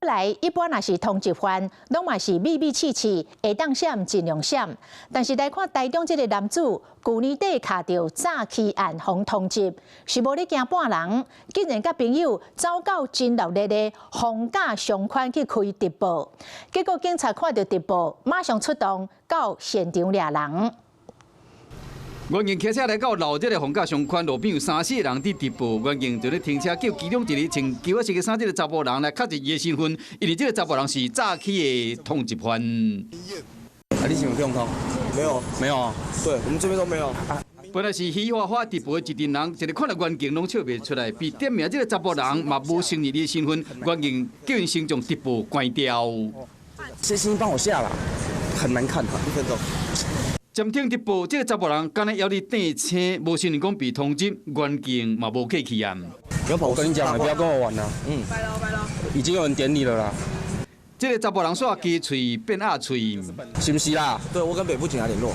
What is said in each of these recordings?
來一般若是通緝犯，攏嘛是秘密刺刺，會當閃盡量閃。但是來看台中這個男子，去年底卡到詐欺案互通緝，是無咧驚半人，竟然甲朋友走到真熱烈的逢甲商圈去開直播，結果警察看到直播，馬上出動到現場抓人。原警騎車來到老街的逢甲商圈路邊，有3、4個人佇直播。原警就咧停車，叫其中一個穿球仔色嘅衫，這個查甫人來確認伊的身份，因為這個查甫人是詐欺的通緝犯。啊，你是有用通？沒有，沒有啊。對，我們這邊都沒有。本來是喜歡直播的一群人，一日看到原警攏笑袂出來，被點名這個查甫人嘛無承認伊的身份，原警叫因先將直播關掉。謝謝你幫我下啦，很難看，1分鐘。暫停直播，這個查甫人剛才要你訂車，無承認講被通緝，原警嘛無客氣啊。我跟你講了，不要跟我玩了。拜了，已經有人點你了啦。這個查甫人煞雞喙變鴨喙，是不是啦？對，我跟北部警察聯絡。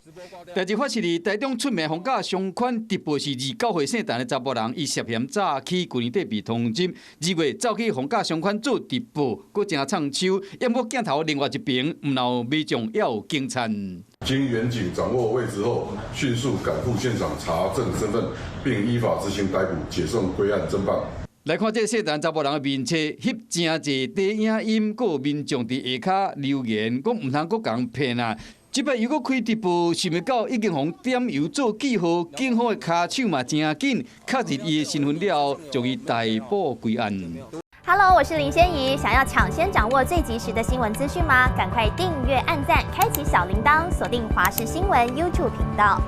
代志發生喺台中出名逢甲商圈直播是29歲姓陳的查甫人，伊涉嫌詐欺，去年底被通緝。2月走去逢甲商圈做直播，佫正唱秋，淹沒鏡頭另外一邊，唔鬧民眾也有驚嘆。經員警掌握位置後，迅速趕赴現場查證身份，並依法執行逮捕，解送歸案偵辦。來看這個姓陳查甫人的面冊，翕真濟短影音，佫有民眾佇下骹留言，講唔通佫共騙啊！即擺又佫開直播，想袂到已經互點油做記號，警方的骹手嘛真緊，確認伊的身份了後，將伊逮捕歸案。Hello， 我是林仙怡，想要搶先掌握最及時的新聞資訊嗎？趕快訂閱、按讚、開啟小鈴鐺，鎖定華視新聞 YouTube 頻道。